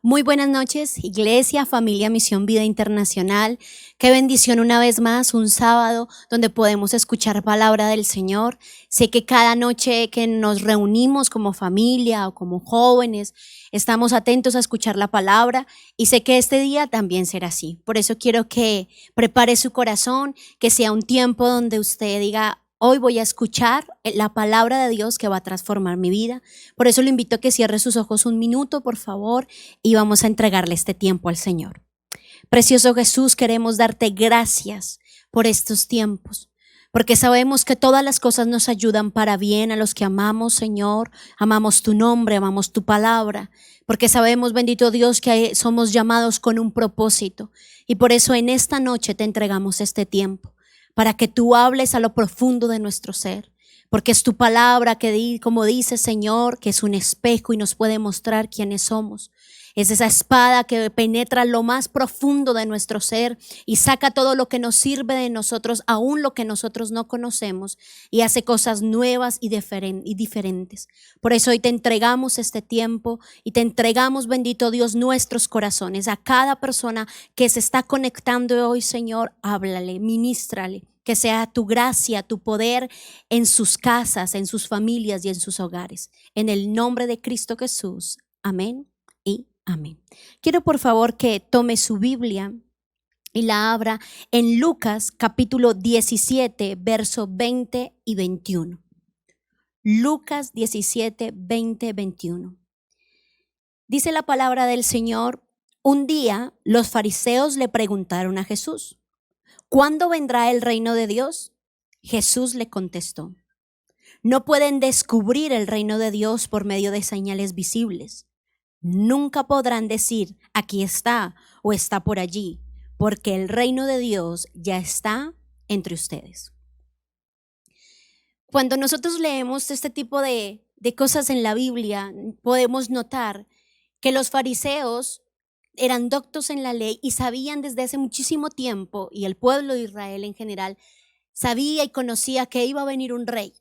Muy buenas noches, Iglesia, familia, Misión Vida Internacional. Qué bendición una vez más, un sábado donde podemos escuchar palabra del Señor. Sé que cada noche que nos reunimos como familia o como jóvenes, estamos atentos a escuchar la palabra y sé que este día también será así. Por eso quiero que prepare su corazón, que sea un tiempo donde usted diga: hoy voy a escuchar la palabra de Dios que va a transformar mi vida. Por eso lo invito a que cierre sus ojos un minuto, por favor, y vamos a entregarle este tiempo al Señor. Precioso Jesús, queremos darte gracias por estos tiempos, porque sabemos que todas las cosas nos ayudan para bien a los que amamos, Señor, amamos tu nombre, amamos tu palabra, porque sabemos, bendito Dios, que somos llamados con un propósito, y por eso en esta noche te entregamos este tiempo, para que tú hables a lo profundo de nuestro ser, porque es tu palabra que, como dice Señor, que es un espejo y nos puede mostrar quiénes somos. Es esa espada que penetra lo más profundo de nuestro ser y saca todo lo que nos sirve de nosotros, aún lo que nosotros no conocemos, y hace cosas nuevas y diferentes. Por eso hoy te entregamos este tiempo y te entregamos, bendito Dios, nuestros corazones. A cada persona que se está conectando hoy, Señor, háblale, ministrale. Que sea tu gracia, tu poder en sus casas, en sus familias y en sus hogares. En el nombre de Cristo Jesús. Amén y amén. Quiero por favor que tome su Biblia y la abra en Lucas capítulo 17, verso 20 y 21. Lucas 17, 20, 21. Dice la palabra del Señor: un día los fariseos le preguntaron a Jesús: ¿cuándo vendrá el reino de Dios? Jesús le contestó: no pueden descubrir el reino de Dios por medio de señales visibles. Nunca podrán decir aquí está o está por allí, porque el reino de Dios ya está entre ustedes. Cuando nosotros leemos este tipo de cosas en la Biblia, podemos notar que los fariseos eran doctos en la ley y sabían desde hace muchísimo tiempo, y el pueblo de Israel en general sabía y conocía que iba a venir un rey,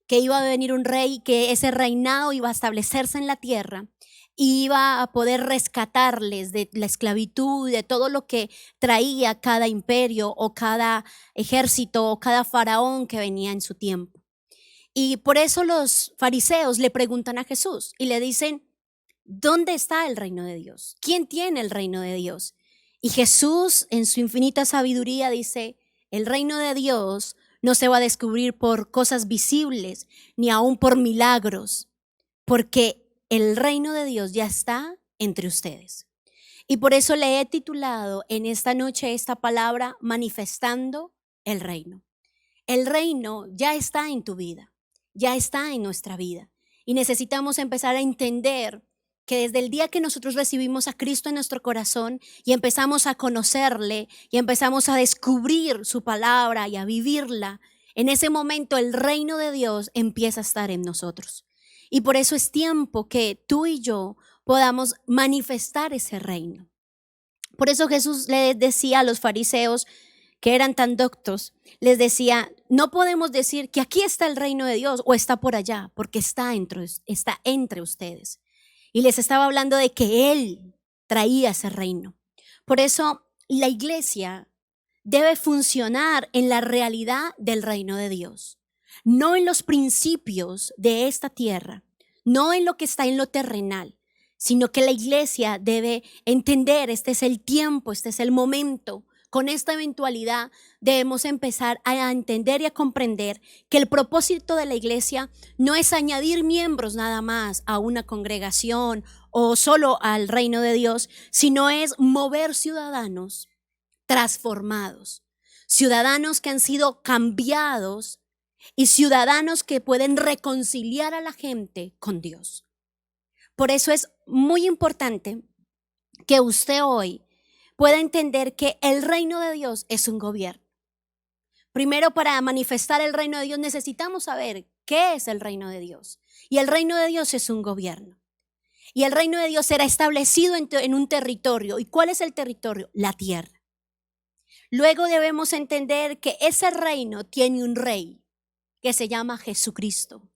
que ese reinado iba a establecerse en la tierra y iba a poder rescatarles de la esclavitud, de todo lo que traía cada imperio o cada ejército o cada faraón que venía en su tiempo. Y por eso los fariseos le preguntan a Jesús y le dicen: ¿dónde está el reino de Dios? ¿Quién tiene el reino de Dios? Y Jesús, en su infinita sabiduría, dice: el reino de Dios no se va a descubrir por cosas visibles, ni aún por milagros, porque el reino de Dios ya está entre ustedes. Y por eso le he titulado en esta noche esta palabra: manifestando el reino. El reino ya está en tu vida, ya está en nuestra vida. Y necesitamos empezar a entender que desde el día que nosotros recibimos a Cristo en nuestro corazón y empezamos a conocerle y empezamos a descubrir su palabra y a vivirla, en ese momento el reino de Dios empieza a estar en nosotros. Y por eso es tiempo que tú y yo podamos manifestar ese reino. Por eso Jesús le decía a los fariseos, que eran tan doctos, les decía: no podemos decir que aquí está el reino de Dios o está por allá, porque está entre ustedes. Y les estaba hablando de que Él traía ese reino. Por eso la iglesia debe funcionar en la realidad del reino de Dios, no en los principios de esta tierra, no en lo que está en lo terrenal, sino que la iglesia debe entender: este es el tiempo, este es el momento. Con esta eventualidad debemos empezar a entender y a comprender que el propósito de la iglesia no es añadir miembros nada más a una congregación o solo al reino de Dios, sino es mover ciudadanos transformados, ciudadanos que han sido cambiados y ciudadanos que pueden reconciliar a la gente con Dios. Por eso es muy importante que usted hoy pueda entender que el reino de Dios es un gobierno. Primero, para manifestar el reino de Dios necesitamos saber qué es el reino de Dios. Y el reino de Dios es un gobierno. Y el reino de Dios será establecido en un territorio. ¿Y cuál es el territorio? La tierra. Luego debemos entender que ese reino tiene un rey que se llama Jesucristo.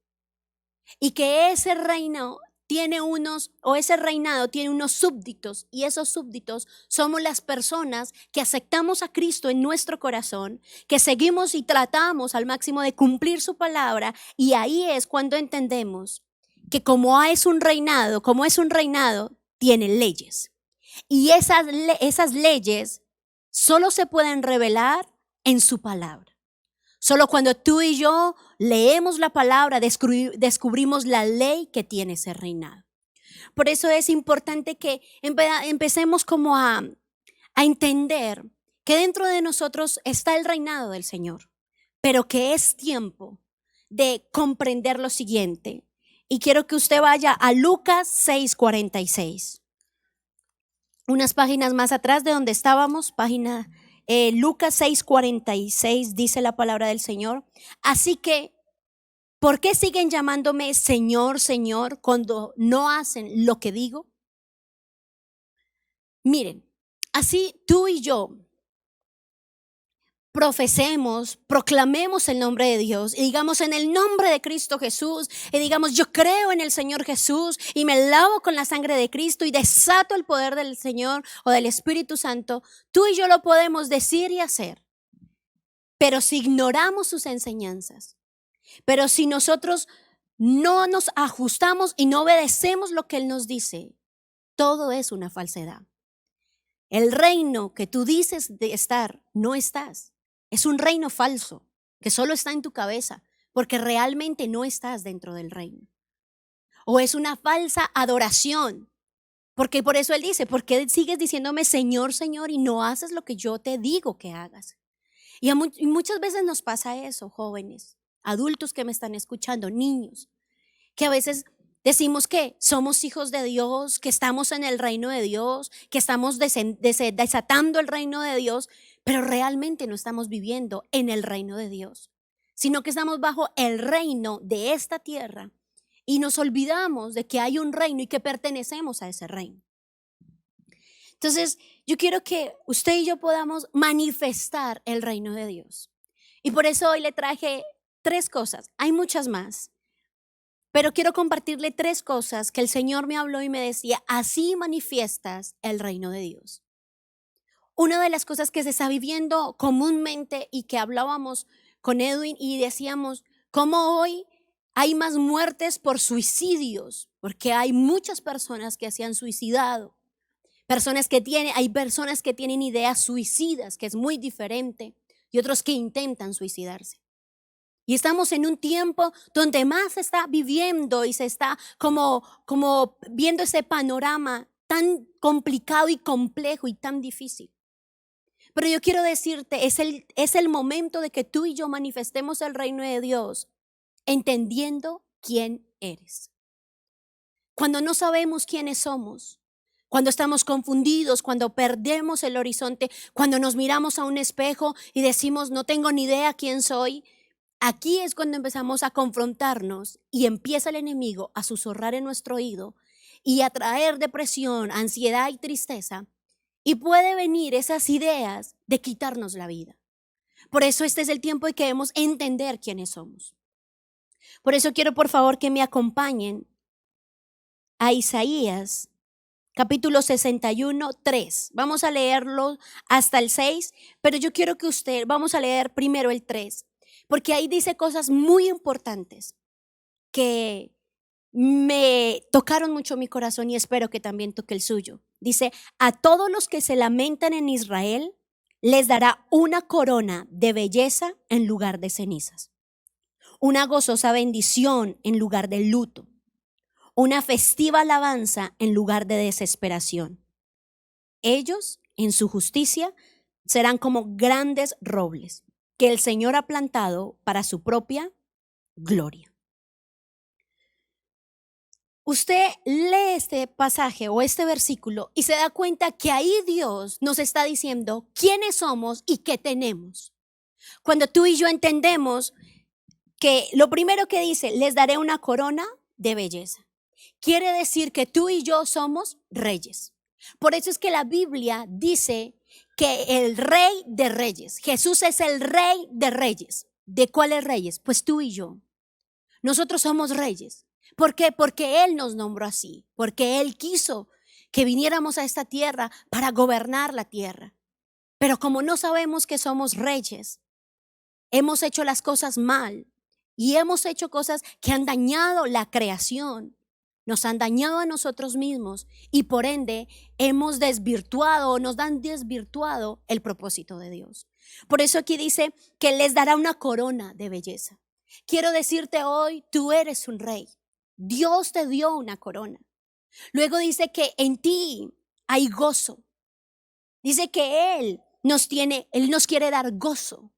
Y que ese reino tiene unos, o ese reinado tiene unos súbditos, y esos súbditos somos las personas que aceptamos a Cristo en nuestro corazón, que seguimos y tratamos al máximo de cumplir su palabra, y ahí es cuando entendemos que como es un reinado, tiene leyes. Y esas leyes solo se pueden revelar en su palabra. Solo cuando tú y yo leemos la palabra, descubrimos la ley que tiene ese reinado. Por eso es importante que empecemos como a entender que dentro de nosotros está el reinado del Señor, pero que es tiempo de comprender lo siguiente. Y quiero que usted vaya a Lucas 6:46. Unas páginas más atrás de donde estábamos, Lucas 6:46 dice la palabra del Señor. Así que, ¿por qué siguen llamándome Señor, Señor cuando no hacen lo que digo? Miren, así tú y yo profesemos, proclamemos el nombre de Dios y digamos en el nombre de Cristo Jesús y digamos yo creo en el Señor Jesús y me lavo con la sangre de Cristo y desato el poder del Señor o del Espíritu Santo. Tú y yo lo podemos decir y hacer, pero si ignoramos sus enseñanzas, pero si nosotros no nos ajustamos y no obedecemos lo que Él nos dice, todo es una falsedad. El reino que tú dices de estar, no estás. Es un reino falso que solo está en tu cabeza porque realmente no estás dentro del reino. O es una falsa adoración, porque por eso Él dice, ¿por qué sigues diciéndome Señor, Señor y no haces lo que yo te digo que hagas? Y muchas veces nos pasa eso, jóvenes, adultos que me están escuchando, niños, que a veces decimos que somos hijos de Dios, que estamos en el reino de Dios, que estamos desatando el reino de Dios, pero realmente no estamos viviendo en el reino de Dios, sino que estamos bajo el reino de esta tierra y nos olvidamos de que hay un reino y que pertenecemos a ese reino. Entonces, yo quiero que usted y yo podamos manifestar el reino de Dios. Y por eso hoy le traje 3 cosas, hay muchas más. Pero quiero compartirle 3 cosas que el Señor me habló y me decía, así manifiestas el reino de Dios. Una de las cosas que se está viviendo comúnmente y que hablábamos con Edwin y decíamos, cómo hoy hay más muertes por suicidios, porque hay muchas personas que se han suicidado, hay personas que tienen ideas suicidas, que es muy diferente, y otros que intentan suicidarse. Y estamos en un tiempo donde más se está viviendo y se está como viendo ese panorama tan complicado y complejo y tan difícil. Pero yo quiero decirte, es el momento de que tú y yo manifestemos el reino de Dios entendiendo quién eres. Cuando no sabemos quiénes somos, cuando estamos confundidos, cuando perdemos el horizonte, cuando nos miramos a un espejo y decimos no tengo ni idea quién soy, aquí es cuando empezamos a confrontarnos y empieza el enemigo a susurrar en nuestro oído y a traer depresión, ansiedad y tristeza. Y puede venir esas ideas de quitarnos la vida. Por eso este es el tiempo de que debemos entender quiénes somos. Por eso quiero por favor que me acompañen a Isaías capítulo 61, 3. Vamos a leerlo hasta el 6, pero yo quiero que vamos a leer primero el 3. Porque ahí dice cosas muy importantes que me tocaron mucho mi corazón y espero que también toque el suyo. Dice, a todos los que se lamentan en Israel, les dará una corona de belleza en lugar de cenizas, una gozosa bendición en lugar de luto, una festiva alabanza en lugar de desesperación. Ellos, en su justicia, serán como grandes robles que el Señor ha plantado para su propia gloria. Usted lee este pasaje o este versículo y se da cuenta que ahí Dios nos está diciendo quiénes somos y qué tenemos. Cuando tú y yo entendemos que lo primero que dice, les daré una corona de belleza. Quiere decir que tú y yo somos reyes. Por eso es que la Biblia dice que el Rey de Reyes, Jesús es el Rey de Reyes. ¿De cuáles reyes? Pues tú y yo. Nosotros somos reyes. ¿Por qué? Porque Él nos nombró así, porque Él quiso que viniéramos a esta tierra para gobernar la tierra. Pero como no sabemos que somos reyes, hemos hecho las cosas mal y hemos hecho cosas que han dañado la creación, nos han dañado a nosotros mismos y por ende hemos desvirtuado o nos han desvirtuado el propósito de Dios. Por eso aquí dice que les dará una corona de belleza. Quiero decirte hoy, tú eres un rey. Dios te dio una corona. Luego dice que en ti hay gozo. Dice que Él nos quiere dar gozo.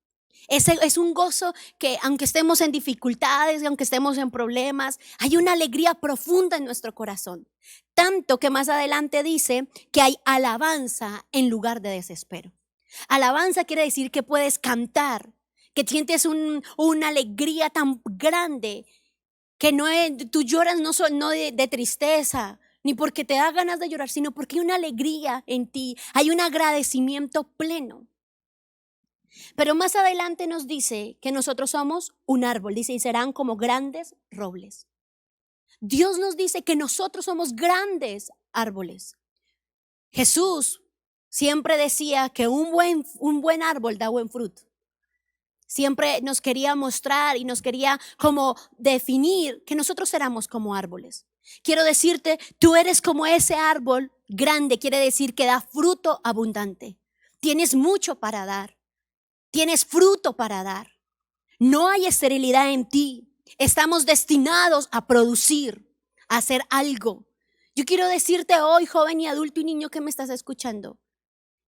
Es un gozo que aunque estemos en dificultades, aunque estemos en problemas, hay una alegría profunda en nuestro corazón. Tanto que más adelante dice que hay alabanza en lugar de desespero. Alabanza quiere decir que puedes cantar, que sientes una alegría tan grande que tú lloras no de tristeza, ni porque te da ganas de llorar, sino porque hay una alegría en ti, hay un agradecimiento pleno. Pero más adelante nos dice que nosotros somos un árbol, dice, y serán como grandes robles. Dios nos dice que nosotros somos grandes árboles. Jesús siempre decía que un buen árbol da buen fruto. Siempre nos quería mostrar y nos quería como definir que nosotros éramos como árboles. Quiero decirte, tú eres como ese árbol grande, quiere decir que da fruto abundante. Tienes mucho para dar. Tienes fruto para dar. No hay esterilidad en ti. Estamos destinados a producir, a hacer algo. Yo quiero decirte hoy, joven y adulto y niño que me estás escuchando,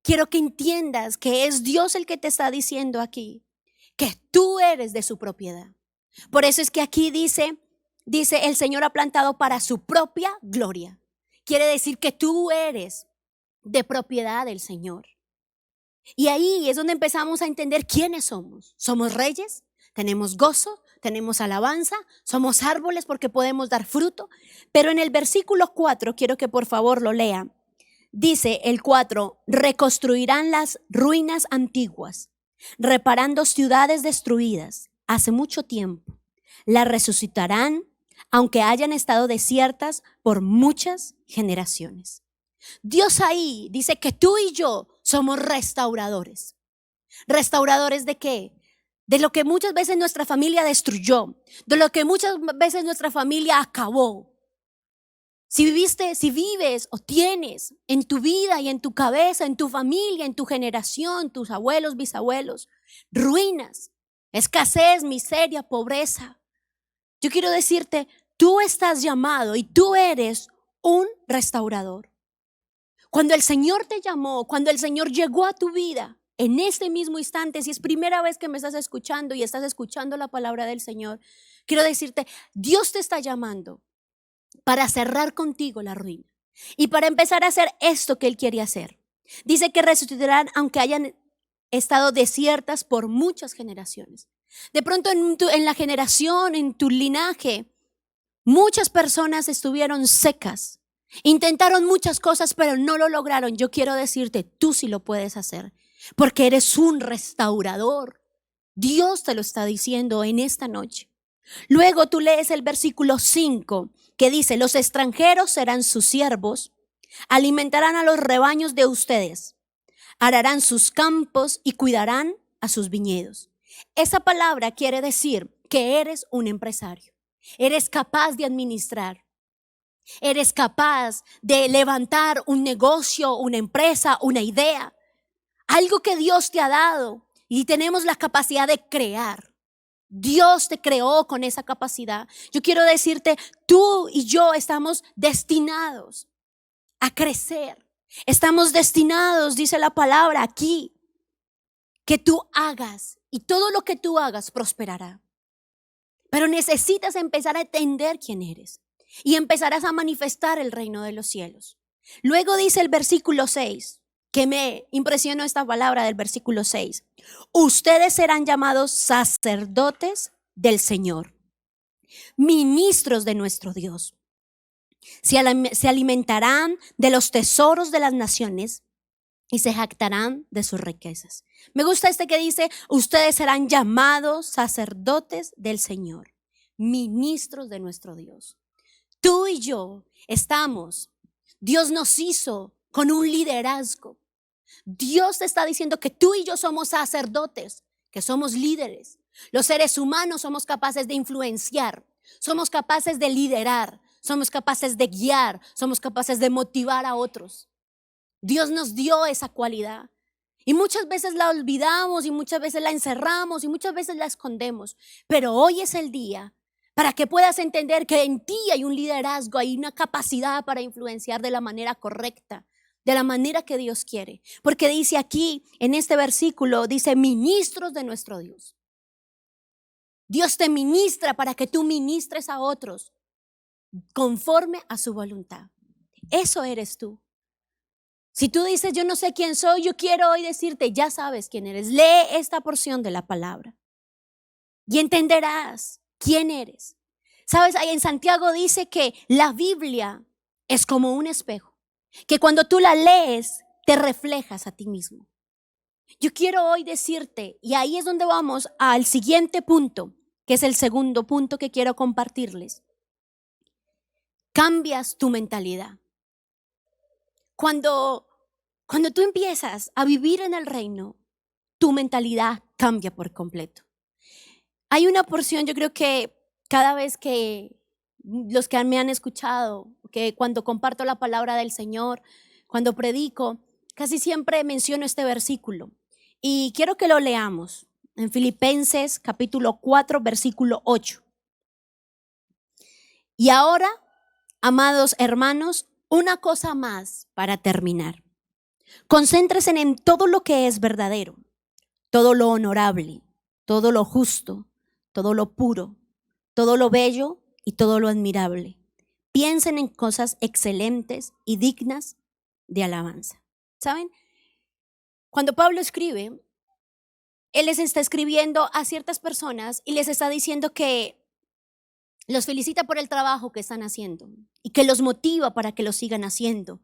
quiero que entiendas que es Dios el que te está diciendo aquí que tú eres de su propiedad. Por eso es que aquí dice el Señor ha plantado para su propia gloria. Quiere decir que tú eres de propiedad del Señor. Y ahí es donde empezamos a entender quiénes somos. Somos reyes, tenemos gozo, tenemos alabanza, somos árboles porque podemos dar fruto. Pero en el versículo 4, quiero que por favor lo lean. Dice el 4, reconstruirán las ruinas antiguas, reparando ciudades destruidas hace mucho tiempo. Las resucitarán, aunque hayan estado desiertas por muchas generaciones. Dios ahí dice que tú y yo somos restauradores. ¿Restauradores de qué? De lo que muchas veces nuestra familia destruyó, de lo que muchas veces nuestra familia acabó. Si vives o tienes en tu vida y en tu cabeza, en tu familia, en tu generación, tus abuelos, bisabuelos, ruinas, escasez, miseria, pobreza. Yo quiero decirte, tú estás llamado y tú eres un restaurador. Cuando el Señor te llamó, cuando el Señor llegó a tu vida, en este mismo instante, si es primera vez que me estás escuchando y estás escuchando la palabra del Señor, quiero decirte, Dios te está llamando para cerrar contigo la ruina y para empezar a hacer esto que Él quiere hacer. Dice que resucitarán aunque hayan estado desiertas por muchas generaciones. De pronto en la generación, en tu linaje, muchas personas estuvieron secas. Intentaron muchas cosas, pero no lo lograron. Yo quiero decirte, tú sí lo puedes hacer, porque eres un restaurador. Dios te lo está diciendo en esta noche. Luego tú lees el versículo 5 que dice, los extranjeros serán sus siervos, alimentarán a los rebaños de ustedes, ararán sus campos y cuidarán a sus viñedos. Esa palabra quiere decir que eres un empresario, eres capaz de administrar. Eres capaz de levantar un negocio, una empresa, una idea, algo que Dios te ha dado y tenemos la capacidad de crear. Dios te creó con esa capacidad. Yo quiero decirte, tú y yo estamos destinados a crecer. Estamos destinados, dice la palabra aquí, que tú hagas y todo lo que tú hagas prosperará. Pero necesitas empezar a entender quién eres. Y empezarás a manifestar el reino de los cielos. Luego dice el versículo 6, que me impresionó esta palabra del versículo 6. Ustedes serán llamados sacerdotes del Señor, ministros de nuestro Dios. Se alimentarán de los tesoros de las naciones y se jactarán de sus riquezas. Me gusta que dice, ustedes serán llamados sacerdotes del Señor, ministros de nuestro Dios. Tú y yo estamos, Dios nos hizo con un liderazgo. Dios te está diciendo que tú y yo somos sacerdotes, que somos líderes. Los seres humanos somos capaces de influenciar, somos capaces de liderar, somos capaces de guiar, somos capaces de motivar a otros. Dios nos dio esa cualidad. Y muchas veces la olvidamos y muchas veces la encerramos y muchas veces la escondemos. Pero hoy es el día para que puedas entender que en ti hay un liderazgo, hay una capacidad para influenciar de la manera correcta, de la manera que Dios quiere. Porque dice aquí, en este versículo, dice ministros de nuestro Dios. Dios te ministra para que tú ministres a otros conforme a su voluntad. Eso eres tú. Si tú dices, yo no sé quién soy, yo quiero hoy decirte, ya sabes quién eres. Lee esta porción de la palabra y entenderás quién eres. Sabes, ahí en Santiago dice que la Biblia es como un espejo, que cuando tú la lees, te reflejas a ti mismo. Yo quiero hoy decirte, y ahí es donde vamos al siguiente punto, que es el segundo punto que quiero compartirles. Cambias tu mentalidad. Cuando tú empiezas a vivir en el reino, tu mentalidad cambia por completo. Hay una porción, yo creo que cada vez que los que me han escuchado, que cuando comparto la palabra del Señor, cuando predico, casi siempre menciono este versículo. Y quiero que lo leamos en Filipenses capítulo 4, versículo 8. Y ahora, amados hermanos, una cosa más para terminar. Concéntrense en todo lo que es verdadero, todo lo honorable, todo lo justo, todo lo puro, todo lo bello y todo lo admirable. Piensen en cosas excelentes y dignas de alabanza. ¿Saben? Cuando Pablo escribe, él les está escribiendo a ciertas personas y les está diciendo que los felicita por el trabajo que están haciendo y que los motiva para que lo sigan haciendo.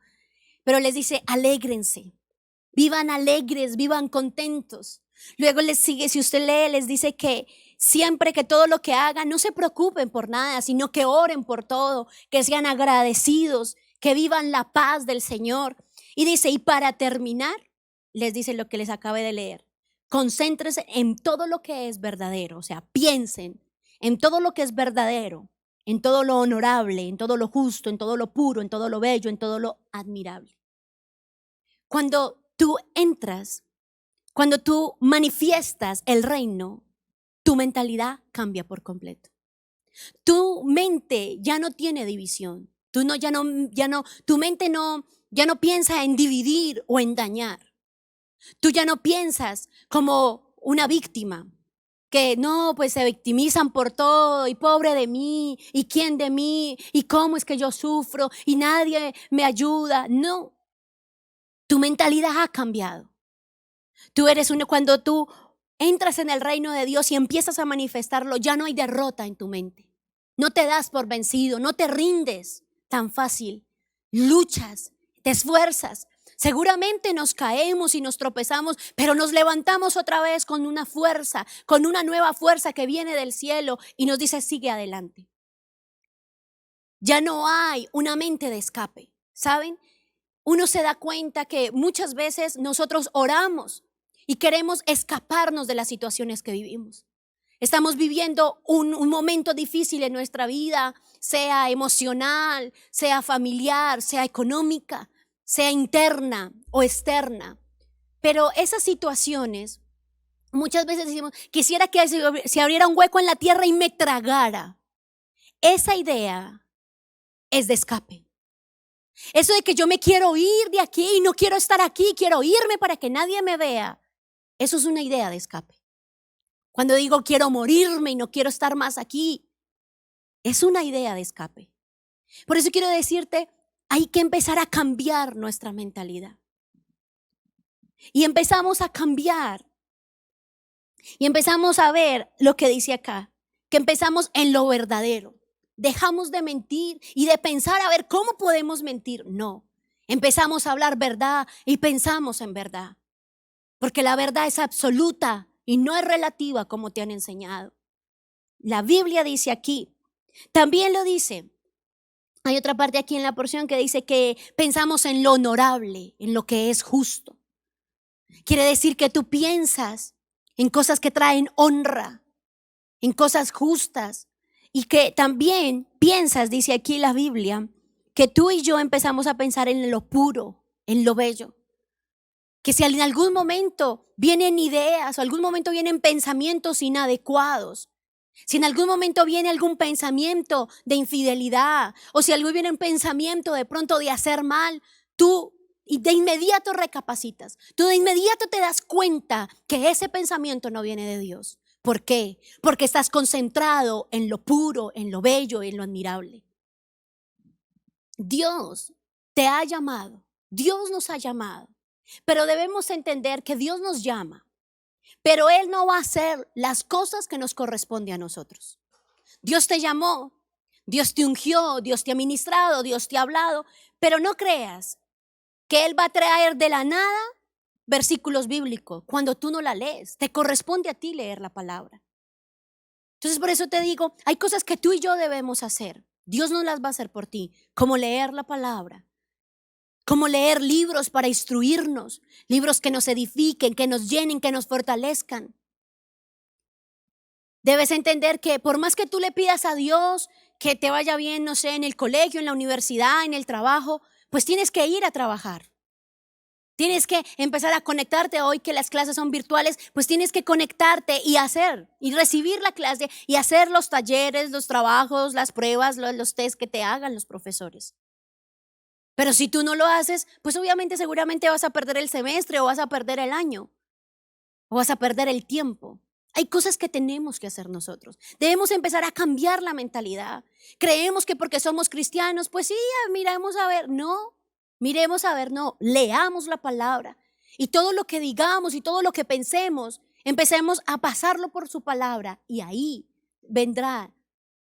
Pero les dice, alégrense, vivan alegres, vivan contentos. Luego les sigue, si usted lee, les dice que siempre que todo lo que hagan, no se preocupen por nada, sino que oren por todo, que sean agradecidos, que vivan la paz del Señor. Y dice, y para terminar, les dice lo que les acabé de leer, concéntrense en todo lo que es verdadero, o sea, piensen en todo lo que es verdadero, en todo lo honorable, en todo lo justo, en todo lo puro, en todo lo bello, en todo lo admirable. Cuando tú entras, cuando tú manifiestas el reino, tu mentalidad cambia por completo. Tu mente ya no tiene división. Tu mente ya no piensa en dividir o en dañar. Tú ya no piensas como una víctima, que no, pues se victimizan por todo y pobre de mí y quién de mí y cómo es que yo sufro y nadie me ayuda. No, tu mentalidad ha cambiado. Cuando tú entras en el reino de Dios y empiezas a manifestarlo, ya no hay derrota en tu mente. No te das por vencido, no te rindes tan fácil. Luchas, te esfuerzas. Seguramente nos caemos y nos tropezamos, pero nos levantamos otra vez con una fuerza, con una nueva fuerza que viene del cielo y nos dice, sigue adelante. Ya no hay una mente de escape, ¿saben? Uno se da cuenta que muchas veces nosotros oramos y queremos escaparnos de las situaciones que vivimos. Estamos viviendo un momento difícil en nuestra vida, sea emocional, sea familiar, sea económica, sea interna o externa. Pero esas situaciones, muchas veces decimos, quisiera que se abriera un hueco en la tierra y me tragara. Esa idea es de escape. Eso de que yo me quiero ir de aquí y no quiero estar aquí, quiero irme para que nadie me vea. Eso es una idea de escape. Cuando digo quiero morirme y no quiero estar más aquí, es una idea de escape. Por eso quiero decirte, hay que empezar a cambiar nuestra mentalidad. Y empezamos a cambiar. Y empezamos a ver lo que dice acá, que empezamos en lo verdadero. Dejamos de mentir y de pensar a ver cómo podemos mentir. No, empezamos a hablar verdad y pensamos en verdad. Porque la verdad es absoluta y no es relativa como te han enseñado. La Biblia dice aquí, también lo dice, Hay otra parte aquí en la porción que dice que pensamos en lo honorable, en lo que es justo. Quiere decir que tú piensas en cosas que traen honra, en cosas justas, y que también piensas, dice aquí la Biblia, que tú y yo empezamos a pensar en lo puro, en lo bello. Que si en algún momento vienen ideas o algún momento vienen pensamientos inadecuados, si en algún momento viene algún pensamiento de infidelidad o si algo viene un pensamiento de pronto de hacer mal, tú de inmediato recapacitas, tú de inmediato te das cuenta que ese pensamiento no viene de Dios. ¿Por qué? Porque estás concentrado en lo puro, en lo bello, en lo admirable. Dios te ha llamado, Dios nos ha llamado, pero debemos entender que Dios nos llama, pero Él no va a hacer las cosas que nos corresponde a nosotros. Dios te llamó, Dios te ungió, Dios te ha ministrado, Dios te ha hablado, pero no creas que Él va a traer de la nada versículos bíblicos cuando tú no la lees. Te corresponde a ti leer la palabra. Entonces por eso te digo, hay cosas que tú y yo debemos hacer. Dios no las va a hacer por ti, como leer la palabra, como leer libros para instruirnos, libros que nos edifiquen, que nos llenen, que nos fortalezcan. Debes entender que por más que tú le pidas a Dios que te vaya bien, no sé, en el colegio, en la universidad, en el trabajo, pues tienes que ir a trabajar. Tienes que empezar a conectarte. Hoy que las clases son virtuales, pues tienes que conectarte y hacer y recibir la clase y hacer los talleres, los trabajos, las pruebas, los test que te hagan los profesores. Pero si tú no lo haces, pues obviamente seguramente vas a perder el semestre o vas a perder el año o vas a perder el tiempo. Hay cosas que tenemos que hacer nosotros. Debemos empezar a cambiar la mentalidad. Creemos que porque somos cristianos, pues sí, miremos a ver. No, miremos a ver, no. Leamos la palabra. Y todo lo que digamos y todo lo que pensemos, empecemos a pasarlo por su palabra. Y ahí vendrá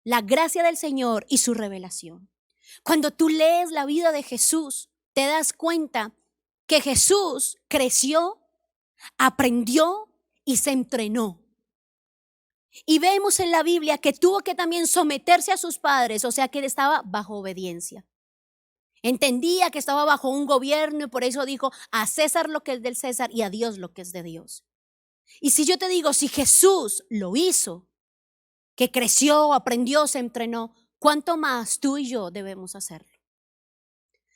la gracia del Señor y su revelación. Cuando tú lees la vida de Jesús, te das cuenta que Jesús creció, aprendió y se entrenó. Y vemos en la Biblia que tuvo que también someterse a sus padres, o sea que él estaba bajo obediencia. Entendía que estaba bajo un gobierno y por eso dijo a César lo que es del César y a Dios lo que es de Dios. Y si yo te digo, si Jesús lo hizo, que creció, aprendió, se entrenó, ¿cuánto más tú y yo debemos hacerlo?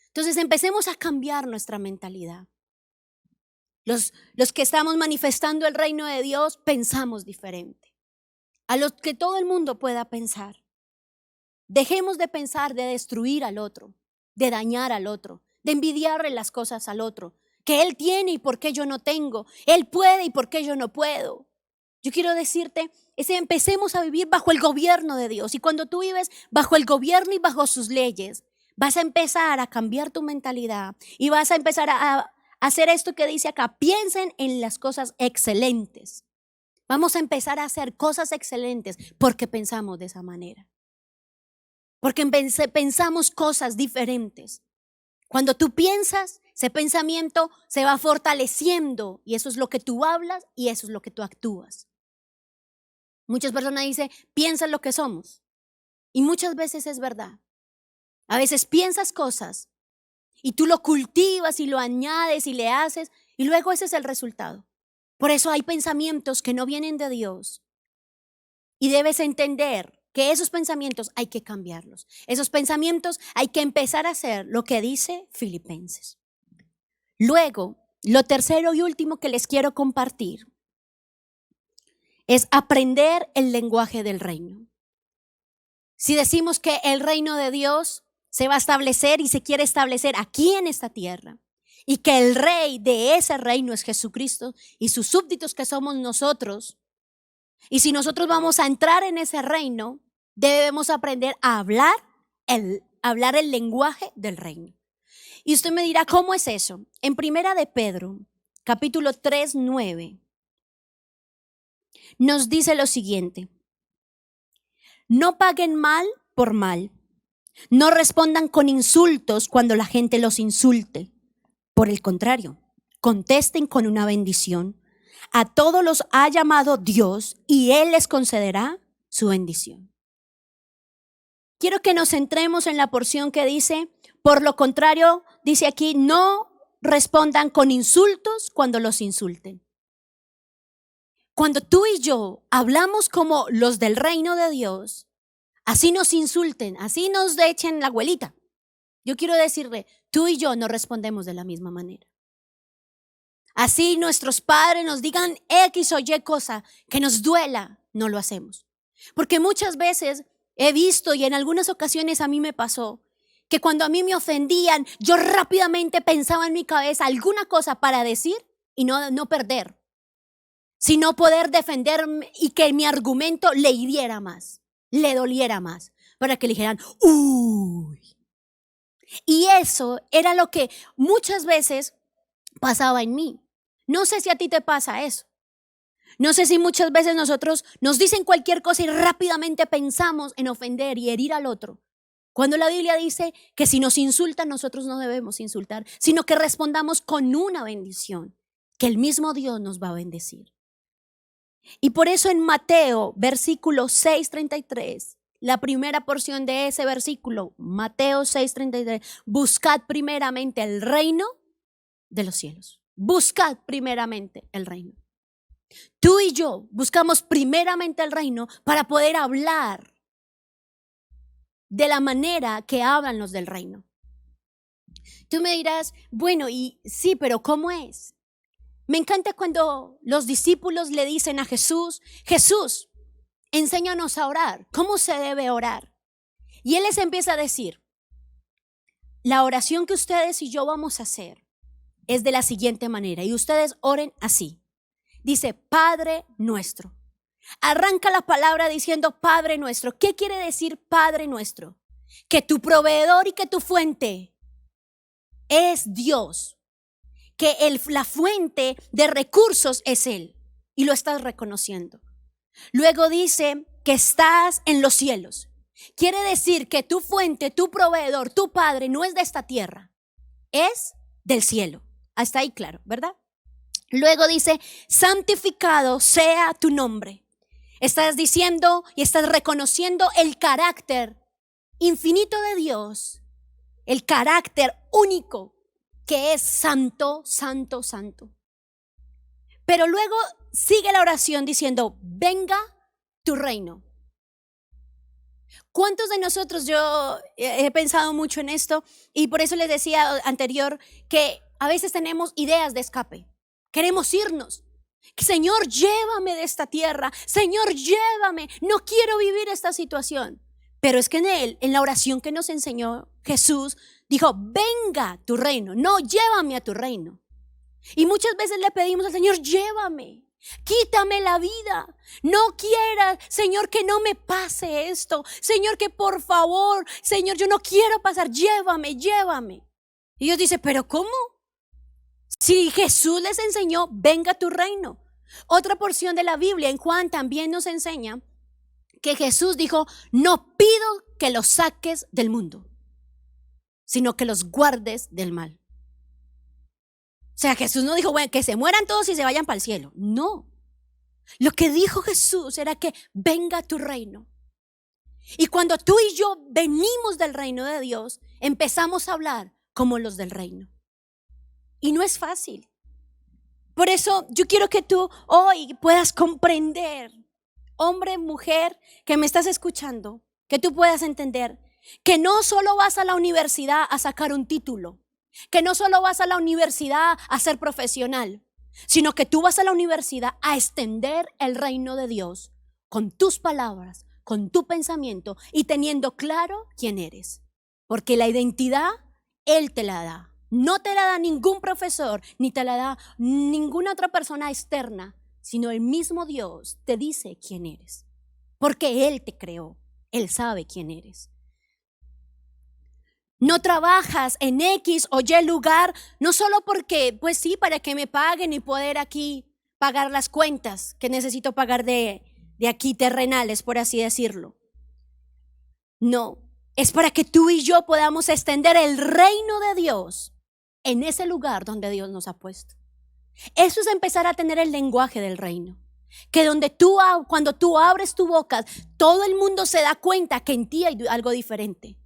Entonces empecemos a cambiar nuestra mentalidad. Los que estamos manifestando el reino de Dios pensamos diferente a lo que todo el mundo pueda pensar. Dejemos de pensar de destruir al otro, de dañar al otro, de envidiarle las cosas al otro, que él tiene y por qué yo no tengo, él puede y por qué yo no puedo. Yo quiero decirte, empecemos a vivir bajo el gobierno de Dios, y cuando tú vives bajo el gobierno y bajo sus leyes, vas a empezar a cambiar tu mentalidad y vas a empezar a hacer esto que dice acá: piensen en las cosas excelentes. Vamos a empezar a hacer cosas excelentes porque pensamos de esa manera. Porque pensamos cosas diferentes. Cuando tú piensas, ese pensamiento se va fortaleciendo y eso es lo que tú hablas y eso es lo que tú actúas. Muchas personas dicen, piensa en lo que somos. Y muchas veces es verdad. A veces piensas cosas y tú lo cultivas y lo añades y le haces y luego ese es el resultado. Por eso hay pensamientos que no vienen de Dios y debes entender que esos pensamientos hay que cambiarlos. Esos pensamientos hay que empezar a hacer lo que dice Filipenses. Luego, lo tercero y último que les quiero compartir es aprender el lenguaje del reino. Si decimos que el reino de Dios se va a establecer y se quiere establecer aquí en esta tierra, y que el rey de ese reino es Jesucristo y sus súbditos que somos nosotros, y si nosotros vamos a entrar en ese reino, debemos aprender a hablar el lenguaje del reino. Y usted me dirá, ¿cómo es eso? En Primera de Pedro, capítulo 3, 9, nos dice lo siguiente: no paguen mal por mal, no respondan con insultos cuando la gente los insulte. Por el contrario, contesten con una bendición. A todos los ha llamado Dios y Él les concederá su bendición. quiero que nos centremos en la porción que dice, por lo contrario, dice aquí, no respondan con insultos cuando los insulten. Cuando tú y yo hablamos como los del reino de Dios, así nos insulten, así nos echen la abuelita. Yo quiero decirle, tú y yo no respondemos de la misma manera. Así nuestros padres nos digan X o Y cosa que nos duela, no lo hacemos. Porque muchas veces he visto y en algunas ocasiones a mí me pasó que cuando a mí me ofendían, yo rápidamente pensaba en mi cabeza alguna cosa para decir y no perder, sino poder defenderme y que mi argumento le hiriera más, le doliera más, para que le dijeran, uy. Y eso era lo que muchas veces pasaba en mí. No sé si a ti te pasa eso. No sé si muchas veces nosotros nos dicen cualquier cosa y rápidamente pensamos en ofender y herir al otro. Cuando la Biblia dice que si nos insultan, nosotros no debemos insultar, sino que respondamos con una bendición, que el mismo Dios nos va a bendecir. Y por eso en Mateo, versículo 6:33, la primera porción de ese versículo, Mateo 6:33, buscad primeramente el reino de los cielos. Buscad primeramente el reino. Tú y yo buscamos primeramente el reino para poder hablar de la manera que hablan los del reino. Tú me dirás, bueno, y sí, pero ¿cómo es? Me encanta cuando los discípulos le dicen a Jesús, Jesús, enséñanos a orar. ¿Cómo se debe orar? Y Él les empieza a decir, la oración que ustedes y yo vamos a hacer es de la siguiente manera. Y ustedes oren así. Dice, Padre nuestro. Arranca la palabra diciendo Padre nuestro. ¿Qué quiere decir Padre nuestro? Que tu proveedor y que tu fuente es Dios. Que la fuente de recursos es Él. Y lo estás reconociendo. Luego dice que estás en los cielos. Quiere decir que tu fuente, tu proveedor, tu Padre no es de esta tierra. Es del cielo. Hasta ahí claro, ¿verdad? Luego dice, santificado sea tu nombre. Estás diciendo y estás reconociendo el carácter infinito de Dios, el carácter único que es santo, santo, santo. Pero luego sigue la oración diciendo, venga tu reino. ¿Cuántos de nosotros, yo he pensado mucho en esto y por eso les decía anterior que a veces tenemos ideas de escape, queremos irnos. Señor, llévame de esta tierra, Señor, llévame, no quiero vivir esta situación. Pero es que en la oración que nos enseñó Jesús, dijo, venga tu reino, no, llévame a tu reino. Y muchas veces le pedimos al Señor, llévame, quítame la vida, no quieras, Señor, que no me pase esto, Señor, que por favor, Señor, yo no quiero pasar, llévame, llévame. Y Dios dice, ¿pero cómo? Si Jesús les enseñó, venga tu reino. Otra porción de la Biblia en Juan también nos enseña que Jesús dijo, no pido que los saques del mundo, sino que los guardes del mal. O sea, Jesús no dijo, bueno, que se mueran todos y se vayan para el cielo. No. Lo que dijo Jesús era que venga tu reino. Y cuando tú y yo venimos del reino de Dios, empezamos a hablar como los del reino. Y no es fácil. Por eso yo quiero que tú hoy puedas comprender, hombre, mujer, que me estás escuchando, que tú puedas entender que no solo vas a la universidad a sacar un título, que no solo vas a la universidad a ser profesional, sino que tú vas a la universidad a extender el reino de Dios con tus palabras, con tu pensamiento y teniendo claro quién eres. Porque la identidad Él te la da. No te la da ningún profesor, ni te la da ninguna otra persona externa, sino el mismo Dios te dice quién eres. Porque Él te creó, Él sabe quién eres. No trabajas en X o Y lugar, no solo porque, pues sí, para que me paguen y poder aquí pagar las cuentas que necesito pagar de aquí terrenales, por así decirlo. No, es para que tú y yo podamos extender el reino de Dios en ese lugar donde Dios nos ha puesto. Eso es empezar a tener el lenguaje del reino. Que cuando tú abres tu boca, todo el mundo se da cuenta que en ti hay algo diferente.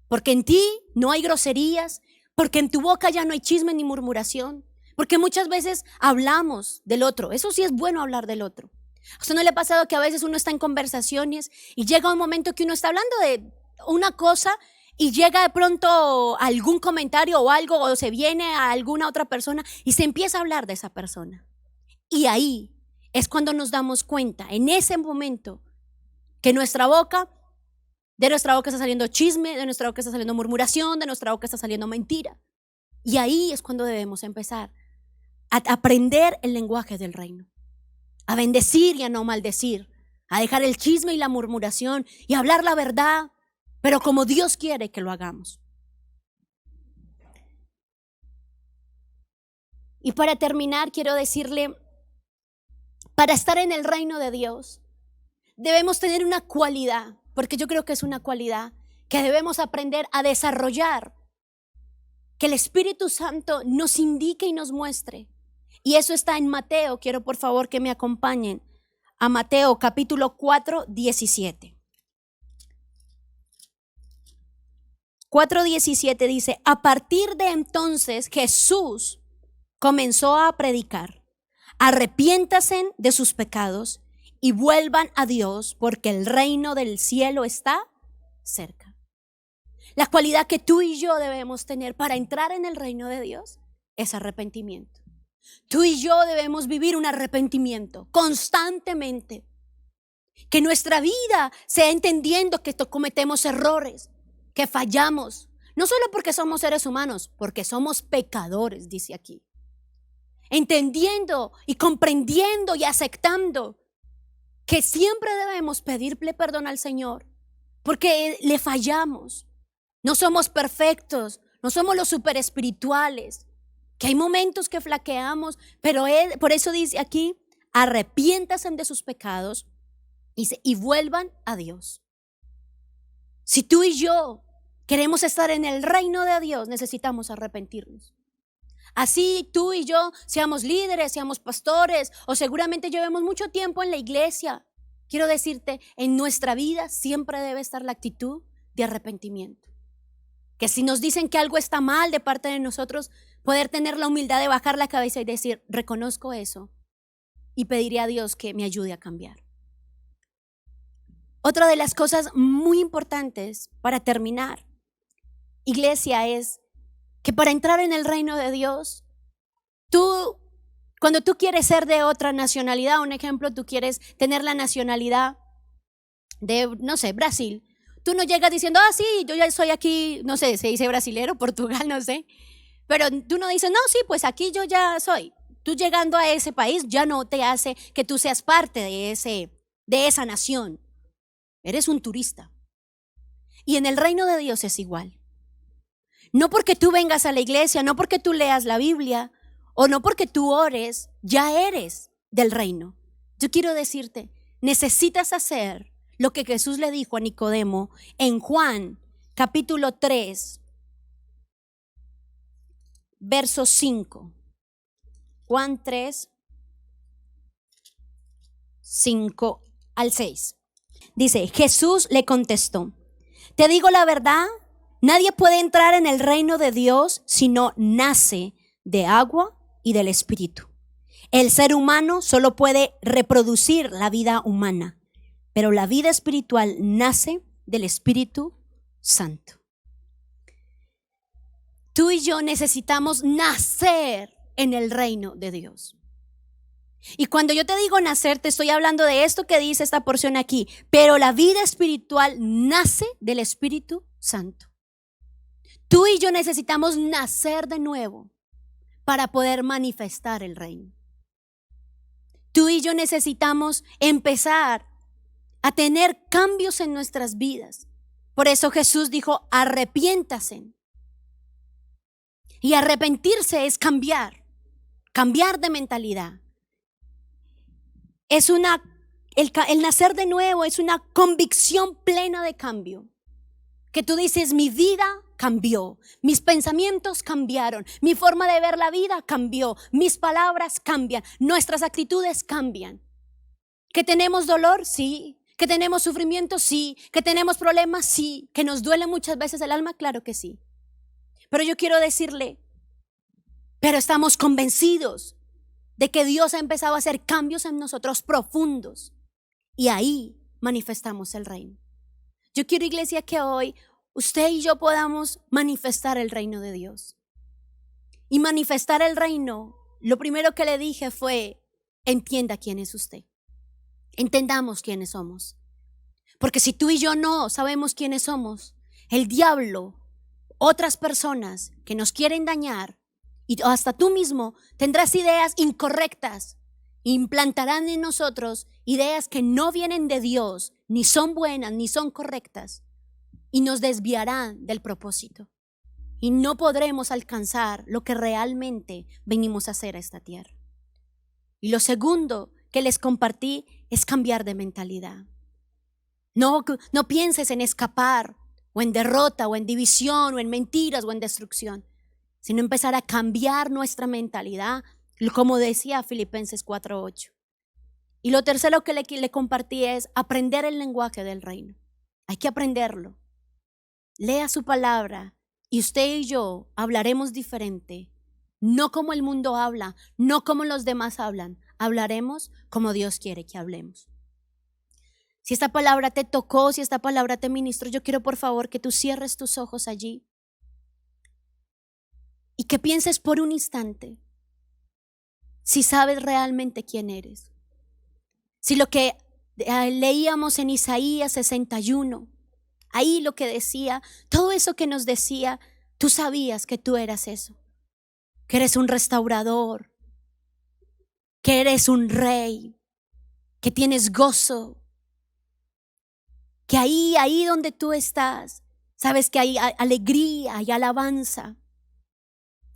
Porque en ti no hay groserías, porque en tu boca ya no hay chisme ni murmuración. Porque muchas veces hablamos del otro. Eso sí es bueno, hablar del otro. ¿A usted no le ha pasado que a veces uno está en conversaciones y llega un momento que uno está hablando de una cosa y llega de pronto algún comentario o algo, o se viene a alguna otra persona y se empieza a hablar de esa persona? Y ahí es cuando nos damos cuenta, en ese momento, que de nuestra boca está saliendo chisme, de nuestra boca está saliendo murmuración, de nuestra boca está saliendo mentira. Y ahí es cuando debemos empezar a aprender el lenguaje del reino, a bendecir y a no maldecir, a dejar el chisme y la murmuración y a hablar la verdad, pero como Dios quiere que lo hagamos. Y para terminar, quiero decirle, para estar en el reino de Dios, debemos tener una cualidad, porque yo creo que es una cualidad que debemos aprender a desarrollar, que el Espíritu Santo nos indique y nos muestre. Y eso está en Mateo. Quiero por favor que me acompañen a Mateo capítulo 4, 17. 4:17 dice: a partir de entonces Jesús comenzó a predicar: arrepiéntanse de sus pecados y vuelvan a Dios, porque el reino del cielo está cerca. La cualidad que tú y yo debemos tener para entrar en el reino de Dios es arrepentimiento. Tú y yo debemos vivir un arrepentimiento constantemente. Que nuestra vida sea entendiendo que cometemos errores, que fallamos, no solo porque somos seres humanos, porque somos pecadores, dice aquí. Entendiendo y comprendiendo y aceptando que siempre debemos pedirle perdón al Señor, porque le fallamos. No somos perfectos, no somos los super espirituales, que hay momentos que flaqueamos, pero por eso dice aquí: arrepiéntanse de sus pecados y vuelvan a Dios. Si tú y yo queremos estar en el reino de Dios, necesitamos arrepentirnos. Así tú y yo seamos líderes, seamos pastores, o seguramente llevemos mucho tiempo en la iglesia, quiero decirte, en nuestra vida siempre debe estar la actitud de arrepentimiento. Que si nos dicen que algo está mal de parte de nosotros, poder tener la humildad de bajar la cabeza y decir: reconozco eso y pediré a Dios que me ayude a cambiar. Otra de las cosas muy importantes para terminar, iglesia, es que para entrar en el reino de Dios, cuando tú quieres ser de otra nacionalidad, un ejemplo, tú quieres tener la nacionalidad de, no sé, Brasil, tú no llegas diciendo: sí, yo ya soy aquí, no sé, se dice brasilero, Portugal, no sé, pero tú no dices: no, sí, pues aquí yo ya soy. Tú llegando a ese país ya no te hace que tú seas parte de esa nación. Eres un turista. Y en el reino de Dios es igual. No porque tú vengas a la iglesia, no porque tú leas la Biblia, o no porque tú ores, ya eres del reino. Yo quiero decirte, necesitas hacer lo que Jesús le dijo a Nicodemo en Juan capítulo 3, verso 5. Juan 3, 5 al 6. Dice: Jesús le contestó: te digo la verdad, nadie puede entrar en el reino de Dios si no nace de agua y del Espíritu. El ser humano solo puede reproducir la vida humana, pero la vida espiritual nace del Espíritu Santo. Tú y yo necesitamos nacer en el reino de Dios. Y cuando yo te digo nacer, te estoy hablando de esto que dice esta porción aquí. Pero la vida espiritual nace del Espíritu Santo. Tú y yo necesitamos nacer de nuevo para poder manifestar el reino. Tú y yo necesitamos empezar a tener cambios en nuestras vidas. Por eso Jesús dijo: arrepiéntanse. Y arrepentirse es cambiar de mentalidad. El nacer de nuevo es una convicción plena de cambio. Que tú dices: mi vida cambió, mis pensamientos cambiaron, mi forma de ver la vida cambió, mis palabras cambian, nuestras actitudes cambian. ¿Que tenemos dolor? Sí. ¿Que tenemos sufrimiento? Sí. ¿Que tenemos problemas? Sí. ¿Que nos duele muchas veces el alma? Claro que sí. Pero yo quiero decirle, pero estamos convencidos de que Dios ha empezado a hacer cambios en nosotros profundos y ahí manifestamos el reino. Yo quiero, iglesia, que hoy usted y yo podamos manifestar el reino de Dios. Y manifestar el reino, lo primero que le dije fue, entienda quién es usted. Entendamos quiénes somos. Porque si tú y yo no sabemos quiénes somos, el diablo, otras personas que nos quieren dañar, y hasta tú mismo tendrás ideas incorrectas, implantarán en nosotros ideas que no vienen de Dios, ni son buenas, ni son correctas, y nos desviarán del propósito. Y no podremos alcanzar lo que realmente venimos a hacer a esta tierra. Y lo segundo que les compartí es cambiar de mentalidad. No pienses en escapar, o en derrota, o en división, o en mentiras, o en destrucción, sino empezar a cambiar nuestra mentalidad, como decía Filipenses 4:8. Y lo tercero que le compartí es aprender el lenguaje del reino. Hay que aprenderlo. Lea su palabra y usted y yo hablaremos diferente. No como el mundo habla, no como los demás hablan. Hablaremos como Dios quiere que hablemos. Si esta palabra te tocó, si esta palabra te ministró, yo quiero por favor que tú cierres tus ojos allí y que pienses por un instante si sabes realmente quién eres. Si lo que leíamos en Isaías 61, ahí lo que decía, todo eso que nos decía, tú sabías que tú eras eso, que eres un restaurador, que eres un rey, que tienes gozo, que ahí donde tú estás, sabes que hay alegría, hay alabanza.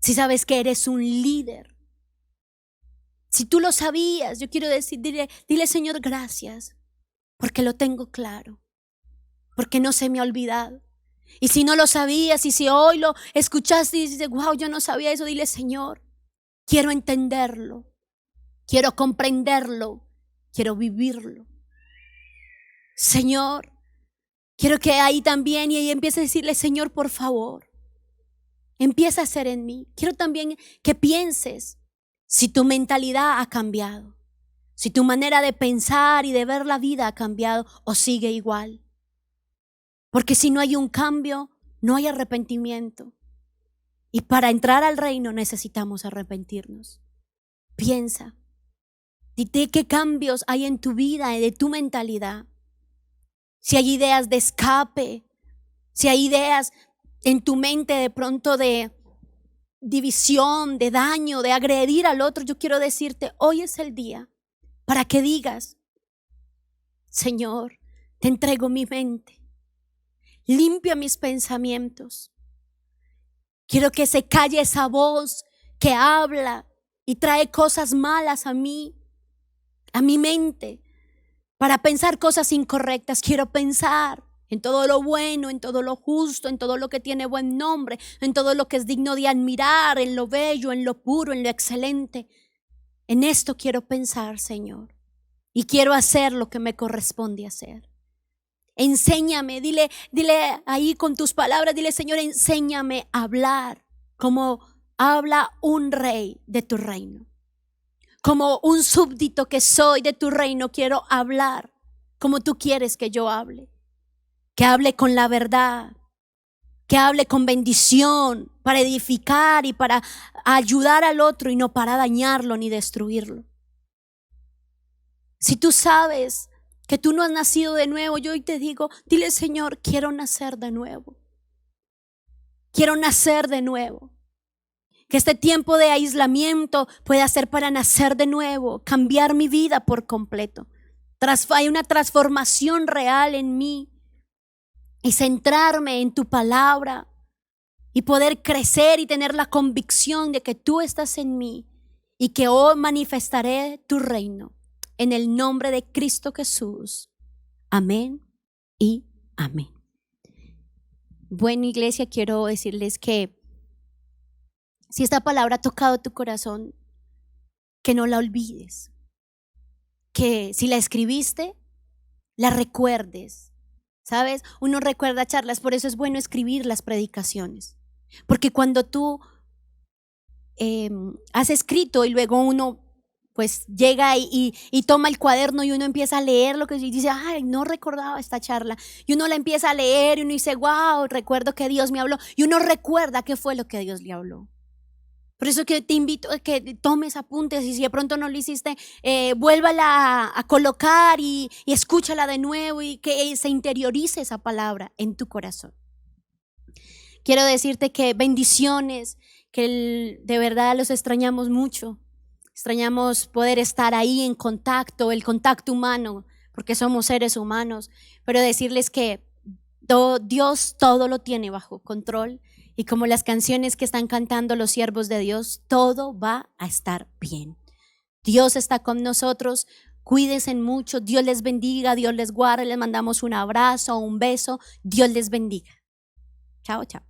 Si sabes que eres un líder, si tú lo sabías, yo quiero decir, dile Señor, gracias, porque lo tengo claro, porque no se me ha olvidado. Y si no lo sabías, y si hoy lo escuchaste y dices, wow, yo no sabía eso, dile Señor, quiero entenderlo, quiero comprenderlo, quiero vivirlo. Señor, quiero que ahí también, y ahí empiece a decirle, Señor, por favor, empieza a hacer en mí. Quiero también que pienses si tu mentalidad ha cambiado, si tu manera de pensar y de ver la vida ha cambiado o sigue igual. Porque si no hay un cambio, no hay arrepentimiento. Y para entrar al reino necesitamos arrepentirnos. Piensa, dite qué cambios hay en tu vida, de tu mentalidad. Si hay ideas de escape, si hay ideas en tu mente de pronto de división, de daño, de agredir al otro, yo quiero decirte, hoy es el día para que digas, Señor, te entrego mi mente, limpia mis pensamientos. Quiero que se calle esa voz que habla y trae cosas malas a mí, a mi mente, para pensar cosas incorrectas. Quiero pensar en todo lo bueno, en todo lo justo, en todo lo que tiene buen nombre, en todo lo que es digno de admirar, en lo bello, en lo puro, en lo excelente. En esto quiero pensar, Señor, y quiero hacer lo que me corresponde hacer. Enséñame, dile ahí con tus palabras, dile Señor, enséñame a hablar como habla un rey de tu reino. Como un súbdito que soy de tu reino, quiero hablar como tú quieres que yo hable. Que hable con la verdad, que hable con bendición, para edificar y para ayudar al otro y no para dañarlo ni destruirlo. Si tú sabes que tú no has nacido de nuevo, yo hoy te digo, dile Señor, quiero nacer de nuevo. Quiero nacer de nuevo. Que este tiempo de aislamiento pueda ser para nacer de nuevo, cambiar mi vida por completo. Hay una transformación real en mí y centrarme en tu palabra y poder crecer y tener la convicción de que tú estás en mí y que hoy manifestaré tu reino. En el nombre de Cristo Jesús. Amén y amén. Bueno, iglesia, quiero decirles que si esta palabra ha tocado tu corazón, que no la olvides, que si la escribiste, la recuerdes. ¿Sabes? Uno recuerda charlas, por eso es bueno escribir las predicaciones. Porque cuando tú has escrito y luego uno pues llega y toma el cuaderno y uno empieza a leer lo que dice, ay, no recordaba esta charla. Y uno la empieza a leer y uno dice, wow, recuerdo que Dios me habló. Y uno recuerda qué fue lo que Dios le habló. Por eso que te invito a que tomes apuntes y si de pronto no lo hiciste, vuélvala a colocar y escúchala de nuevo y que se interiorice esa palabra en tu corazón. Quiero decirte que bendiciones, que de verdad los extrañamos mucho. Extrañamos poder estar ahí en contacto, el contacto humano, porque somos seres humanos. Pero decirles que Dios todo lo tiene bajo control. Y como las canciones que están cantando los siervos de Dios, todo va a estar bien. Dios está con nosotros. Cuídense mucho. Dios les bendiga, Dios les guarde. Les mandamos un abrazo, un beso. Dios les bendiga. Chao, chao.